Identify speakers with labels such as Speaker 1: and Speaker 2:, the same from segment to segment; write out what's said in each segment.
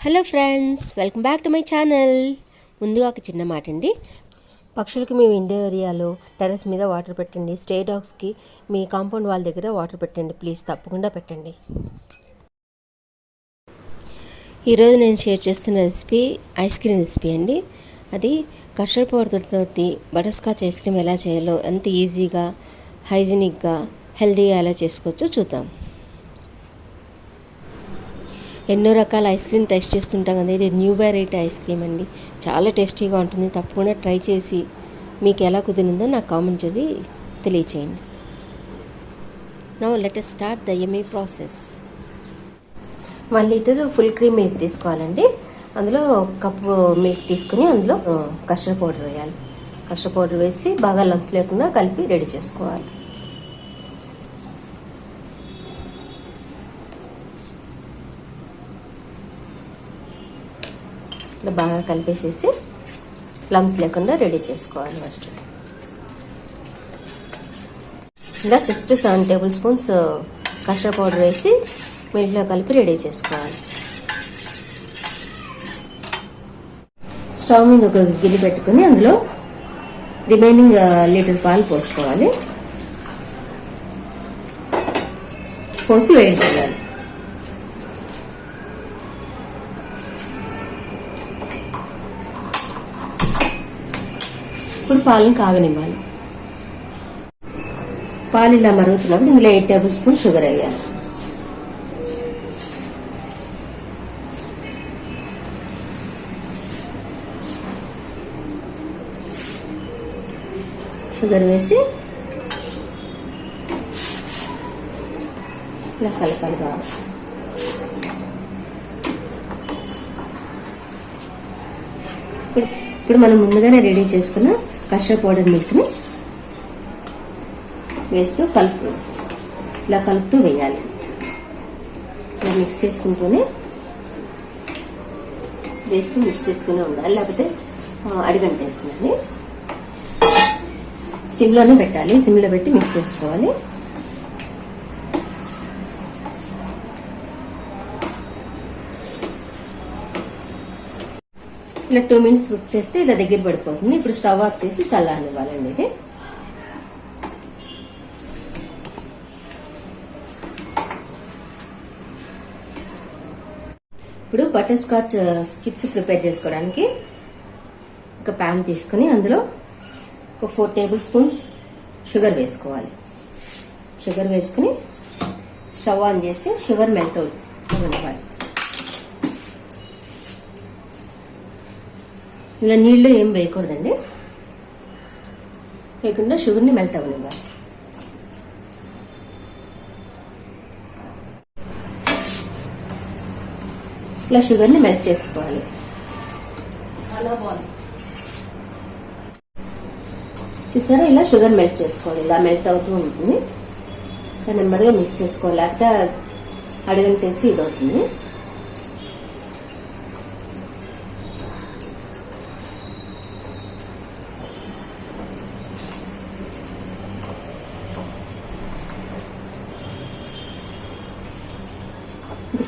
Speaker 1: Hello friends, welcome back to my channel. ముందుగా ఒక చిన్న మాట అండి. పక్షులకి మీ విండో ఏరియాలో టెర్రస్ మీద వాటర్ పెట్టండి. స్టే డాగ్స్కి మీ కాంపౌండ్ వాల్ దగ్గర వాటర్ పెట్టండి. ప్లీజ్ తప్పకుండా పెట్టండి. ఈరోజు నేను షేర్ చేస్తున్న రెసిపీ ఐస్ క్రీమ్ రెసిపీ అండి. అది కస్టర్డ్ పౌడర్ తోటి బటర్ స్కాచ్ ఐస్ క్రీమ్ ఎలా చేయాలో, ఎంత ఈజీగా హైజీనిక్గా హెల్తీగా ఎలా చేసుకోవచ్చో చూద్దాం. ఎన్నో రకాల ఐస్ క్రీమ్ టేస్ట్ చేస్తుంటాం కదా, ఇది న్యూ వెరైటీ ఐస్ క్రీమ్ అండి. చాలా టేస్టీగా ఉంటుంది. తప్పకుండా ట్రై చేసి మీకు ఎలా కుదిరిందో నాకు కామెంట్ చేసి తెలియచేయండి. Now let us start the yummy process. 1 litre full cream milk తీసుకోవాలండి. అందులో కప్పు మిల్క్ తీసుకుని అందులో కస్టర్డ్ పౌడర్ వేయాలి. కస్టర్డ్ పౌడర్ వేసి బాగా లంప్స్ లేకుండా కలిపి రెడీ చేసుకోవాలి. ఇలా బాగా కలిపేసేసి లమ్స్ లేకుండా రెడీ చేసుకోవాలి. ఫస్ట్ ఇలా 6 to 7 table spoons custard powder వేసి మిల్క్లో కలిపి రెడీ చేసుకోవాలి. స్టవ్ మీద ఒక గిన్నె పెట్టుకుని అందులో రిమైనింగ్ లీటర్ పాలు పోసుకోవాలి. పోసి వేడి చేయాలి. ఇప్పుడు పాలను కాగనివ్వాలి. పాలు ఇలా మరుగుతున్నప్పుడు ఇందులో 8 టేబుల్ స్పూన్ షుగర్ వేయాలి. షుగర్ వేసి ఇలా కలపాలి బాగా. ఇప్పుడు మనం ముందుగానే రెడీ చేసుకున్న కస్టర్డ్ పౌడర్ మిల్క్ని వేస్తూ ఇలా కలుపుతూ వేయాలి. ఇలా మిక్స్ చేసుకుంటూనే వేస్తూ మిక్స్ చేస్తూనే ఉండాలి, లేకపోతే అడిగంటేస్తుందండి. సిమ్లోనే పెట్టాలి. సిమ్లో పెట్టి మిక్స్ చేసుకోవాలి. ఇలా 2 minutes కుక్ చేస్తే ఇలా దగ్గర పడిపోతుంది. ఇప్పుడు స్టవ్ ఆఫ్ చేసి చల్లారనివ్వాలండి. ఇది ఇప్పుడు బటర్ స్కాచ్ చిప్స్ ప్రిపేర్ చేసుకోవడానికి ఒక ప్యాన్ తీసుకుని అందులో ఒక 4 టేబుల్ స్పూన్స్ షుగర్ వేసుకోవాలి. షుగర్ వేసుకుని స్టవ్ ఆన్ చేసి షుగర్ మెల్ట్ అవ్వాలి. ఇలా నీళ్ళు ఏం వేయకూడదండి. వేయకుండా షుగర్ని మెల్ట్ అవ్వనివ్వాలి. ఇలా షుగర్ని మెల్ట్ చేసుకోవాలి. చూసారా, ఇలా షుగర్ మెల్ట్ చేసుకోవాలి. ఇలా మెల్ట్ అవుతూ ఉంటుంది. ఇలా నెమ్మదిగా మిక్స్ చేసుకోవాలి, లేకపోతే అడుగంటేసి ఇది అవుతుంది.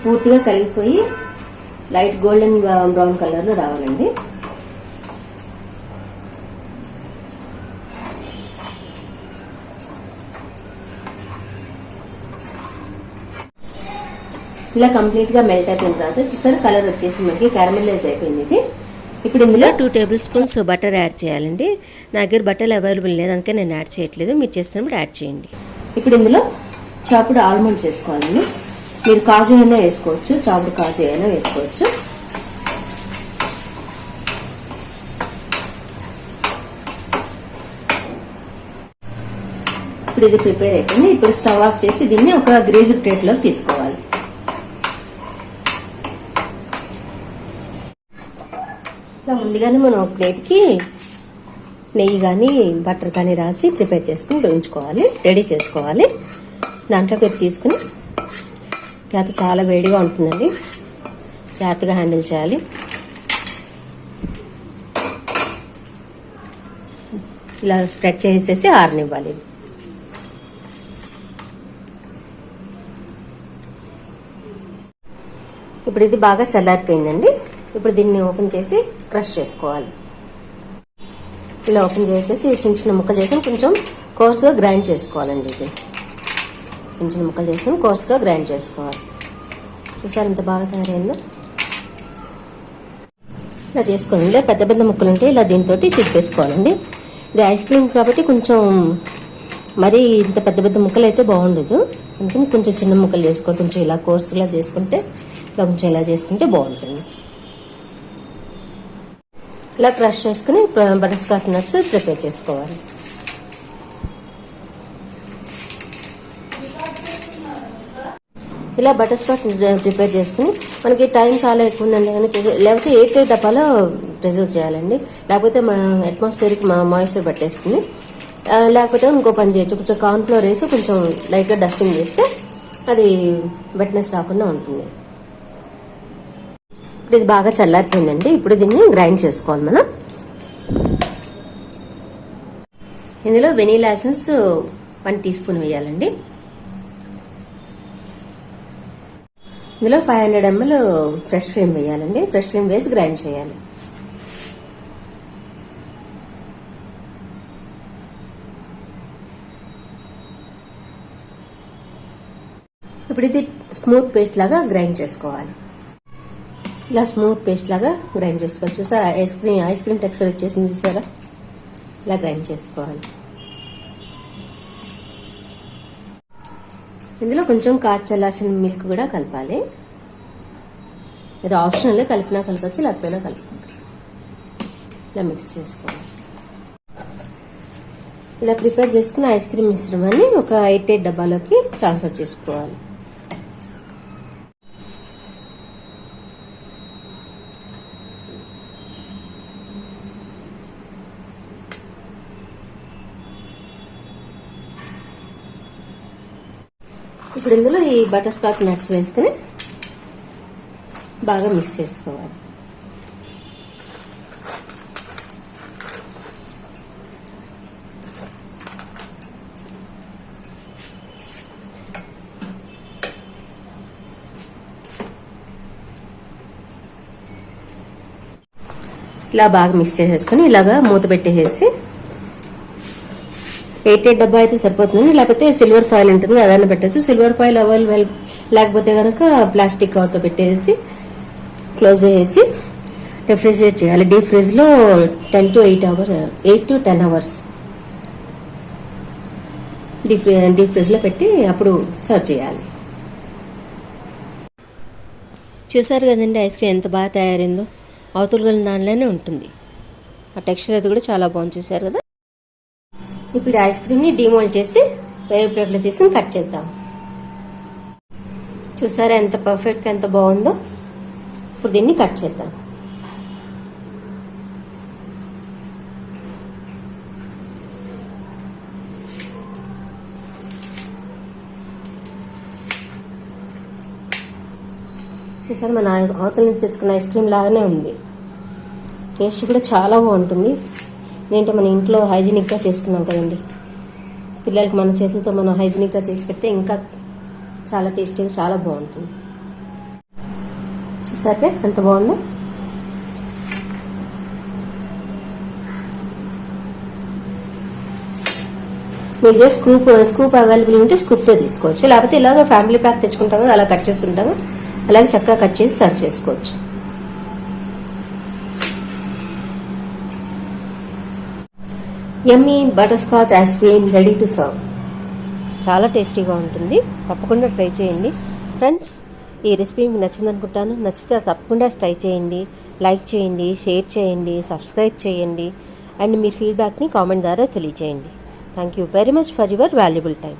Speaker 1: పూర్తిగా కలిగిపోయి లైట్ గోల్డెన్ బ్రౌన్ కలర్లో రావాలండి. ఇలా కంప్లీట్ గా మెల్ట్ అయిపోయిన తర్వాత చూసారా, కలర్ వచ్చేసి మనకి క్యారమెలైజ్ అయిపోయింది. ఇది ఇప్పుడు ఇందులో 2 టేబుల్ స్పూన్స్ బటర్ యాడ్ చేయాలండి. నా దగ్గర బటర్ అవైలబుల్ లేదు, అందుకే నేను యాడ్ చేయట్లేదు. మీరు చేస్తున్నప్పుడు యాడ్ చేయండి. ఇప్పుడు ఇందులో చాపుడు ఆల్మండ్స్ వేసుకోవాలండి. మీరు కాజు అయినా వేసుకోవచ్చు, చాపుడు కాజు అయినా వేసుకోవచ్చు. ఇప్పుడు ఇది ప్రిపేర్ అయిపోయింది. ఇప్పుడు స్టవ్ ఆఫ్ చేసి దీన్ని ఒక గ్రేజ్ ప్లేట్లో తీసుకోవాలి. ఇలా ముందుగానే మనం ఒక ప్లేట్కి నెయ్యి కానీ బటర్ కానీ రాసి ప్రిపేర్ చేసుకుని ఉంచుకోవాలి, రెడీ చేసుకోవాలి. దాంట్లోకి తీసుకుని జాగ్రత్త, చాలా వేడిగా ఉంటుందండి, జాగ్రత్తగా హ్యాండిల్ చేయాలి. ఇలా స్ప్రెడ్ చేసేసి ఆరనివ్వాలి. ఇప్పుడు ఇది బాగా చల్లారిపోయిందండి. ఇప్పుడు దీన్ని ఓపెన్ చేసి క్రష్ చేసుకోవాలి. ఇలా ఓపెన్ చేసేసి చిన్న చిన్న ముక్కలు చేసి కొంచెం కోర్స్గా గ్రైండ్ చేసుకోవాలండి. ఇది చిన్న చిన్న ముక్కలు చేసి కోర్స్గా గ్రైండ్ చేసుకోవాలి. చూసారు ఎంత బాగా తయారైందో. ఇలా చేసుకోండి. ఇలా పెద్ద పెద్ద ముక్కలు ఉంటే ఇలా దీంతో చిప్పేసుకోవాలండి. ఇది ఐస్ క్రీమ్ కాబట్టి కొంచెం మరీ ఇంత పెద్ద పెద్ద ముక్కలు అయితే బాగుండదు. అందుకని కొంచెం చిన్న ముక్కలు చేసుకోవాలి. కొంచెం ఇలా కోర్సులా చేసుకుంటే ఇలా కొంచెం ఇలా చేసుకుంటే బాగుంటుంది. ఇలా క్రష్ చేసుకుని బటర్ స్కాచ్ నట్స్ ప్రిపేర్ చేసుకోవాలి. ఇలా బటర్ స్కాచ్ ప్రిపేర్ చేసుకుని మనకి టైం చాలా ఎక్కువ ఉందండి కానీ లేకపోతే ఏ డబ్బాలో ప్రిజర్వ్ చేయాలండి. లేకపోతే అట్మాస్ఫియర్కి మాయిశ్చర్ పట్టేసుకుని లేకపోతే ఇంకో పని చేయొచ్చు. కొంచెం కార్న్ఫ్లోర్ వేసి కొంచెం లైట్గా డస్టింగ్ చేస్తే అది వెట్నెస్ రాకుండా ఉంటుంది. ఇప్పుడు ఇది బాగా చల్లారిపోయిందండి. ఇప్పుడు దీన్ని గ్రైండ్ చేసుకోవాలి మనం. ఇందులో వెనీలా ఎసెన్స్ 1 టీ స్పూన్ వేయాలండి. ఇందులో 500 ml ఫ్రెష్ క్రీమ్ వేయాలండి. ఫ్రెష్ క్రీమ్ వేసి గ్రైండ్ చేయాలి. ఇప్పుడు ఇది స్మూత్ పేస్ట్ లాగా గ్రైండ్ చేసుకోవాలి. ఇలా స్మూత్ పేస్ట్ లాగా గ్రైండ్ చేసుకోవాలి. చూసారా ఐస్ క్రీమ్ టెక్స్చర్ వచ్చేసింది చూసారా. ఇలా గ్రైండ్ చేసుకోవాలి. ఇందులో కొంచెం కాచల్లాసిన మిల్క్ కూడా కలపాలి. ఇది ఆప్షనల్, కలిపినా కలపచ్చు లేకపోయినా కలుపుకోవాలి. ఇలా మిక్స్ చేసుకోవాలి. ఇలా ప్రిపేర్ చేసుకున్న ఐస్ క్రీమ్ మిశ్రమాన్ని ఒక 8 డబ్బాలోకి ట్రాన్స్ఫర్ చేసుకోవాలి. ఇప్పుడు ఇందులో ఈ బటర్ స్కాచ్ నట్స్ వేసుకుని బాగా మిక్స్ చేసుకోవాలి. ఇలా బాగా మిక్స్ చేసేసుకుని ఇలాగా మూత పెట్టేసి 8 డబ్బా అయితే సరిపోతుంది. లేకపోతే సిల్వర్ ఫాయిల్ ఉంటుంది అదైనా పెట్టచ్చు. సిల్వర్ ఫాయిల్ అవైలబుల్ లేకపోతే కనుక ప్లాస్టిక్ కవర్తో పెట్టేసి క్లోజ్ చేసి రిఫ్రిజిరేట్ చేయాలి. డీప్ ఫ్రిడ్జ్లో 8 to 10 hours డీప్ ఫ్రిడ్జ్లో పెట్టి అప్పుడు సర్వ్ చేయాలి. చూసారు కదండి ఐస్ క్రీమ్ ఎంత బాగా తయారైందో. అవతల దానిలోనే ఉంటుంది. ఆ టెక్స్చర్ అది కూడా చాలా బాగుంది. చూసారు కదా. ఇప్పుడు ఐస్ క్రీమ్ని డిమోల్డ్ చేసి వేరే ప్లేట్లో తీసుకుని కట్ చేద్దాం. చూసారా ఎంత పర్ఫెక్ట్గా ఎంత బాగుందో. ఇప్పుడు దీన్ని కట్ చేద్దాం. చూసారు మన అవతల నుంచి తెచ్చుకున్న ఐస్ క్రీమ్ లాగానే ఉంది. టేస్ట్ కూడా చాలా బాగుంటుంది. ఏంటంటే మన ఇంట్లో హైజీనిక్గా చేసుకున్నాం కదండి. పిల్లలకి మన చేతులతో మనం హైజీనిక్గా చేసి పెడితే ఇంకా చాలా టేస్టీగా చాలా బాగుంటుంది. చూసాకే ఎంత బాగుందో. మీ దగ్గర స్కూప్ అవైలబుల్ ఉంటే స్కూప్తో తీసుకోవచ్చు. లేకపోతే ఇలాగ ఫ్యామిలీ ప్యాక్ తెచ్చుకుంటాం కదా అలా కట్ చేసుకుంటాము. అలాగే చక్కగా కట్ చేసి సర్వ్ చేసుకోవచ్చు. Yummy butterscotch ice cream ready to serve. చాలా టేస్టీగా ఉంటుంది. తప్పకుండా ట్రై చేయండి ఫ్రెండ్స్. ఈ రెసిపీ మీకు నచ్చింది అనుకుంటాను. నచ్చితే తప్పకుండా ట్రై చేయండి. లైక్ చేయండి, షేర్ చేయండి, సబ్స్క్రైబ్ చేయండి అండ్ మీ ఫీడ్బ్యాక్ని కామెంట్ ద్వారా తెలియజేయండి. Thank you very much for your valuable time.